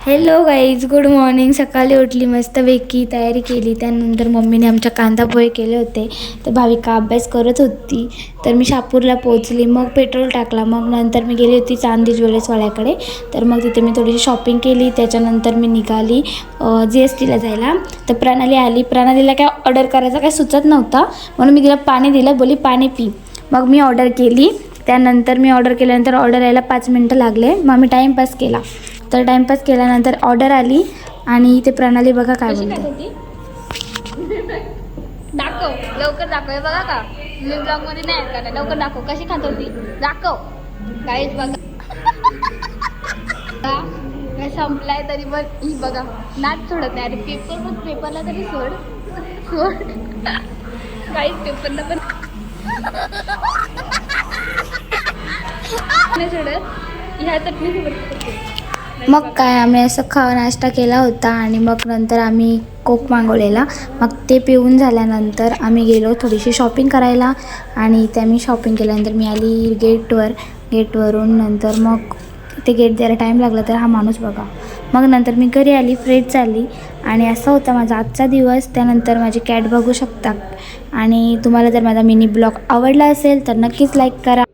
Hello guys, good morning. सकाळी उठली, मस्तपैकी तयारी केली. त्यानंतर मम्मीने आमच्या कांदा पोहे केले होते. तर भाविका अभ्यास करत होती. तर मी शहापूरला पोहोचली. मग पेट्रोल टाकला. मग नंतर मी गेली होती चांदी ज्वेलर्सवाल्याकडे. तर मग तिथे मी थोडीशी शॉपिंग केली. त्याच्यानंतर मी निघाली GSTला जायला. तर प्रणाली आली. प्रणालीला काय ऑर्डर करायचा काय सुचत नव्हता, म्हणून मी तिला पाणी दिलं. बोली पाणी पी. मग मी ऑर्डर केली. त्यानंतर मी ऑर्डर केल्यानंतर ऑर्डर यायला 5 मिनटं लागले. मग मी टाईमपास केला. तर टाईमपास केल्यानंतर ऑर्डर आली आणि ते प्रणाली बघा काय बोलते. दाखव लवकर, दाखव. हे बघा का, मी ब्लॉग मध्ये नाही का, लवकर दाखव कशी खात होती. दाखव काहीच बघा. काय संपलाय तरी पण ही बघा नाच सोडत नाही. अरे पेपरला तरी सोड काहीच पेपरला पण नाही सोडत. ह्या चटणी मग काय आम्ही असं नाश्ता केला होता आणि मग नंतर आम्ही कोक मागवलेला. मग ते पिऊन झाल्यानंतर आम्ही गेलो थोडीशी शॉपिंग करायला. आणि ते आम्ही शॉपिंग केल्यानंतर मी आली गेटवरून. नंतर मग ते गेट द्यायला टाईम लागला. तर हा माणूस बघा. मग नंतर मी घरी आली, फ्रेश झाली आणि असा होता माझा आजचा दिवस. त्यानंतर माझी कॅट बघू शकता. आणि तुम्हाला जर माझा मिनी ब्लॉग आवडला असेल तर नक्कीच लाईक करा.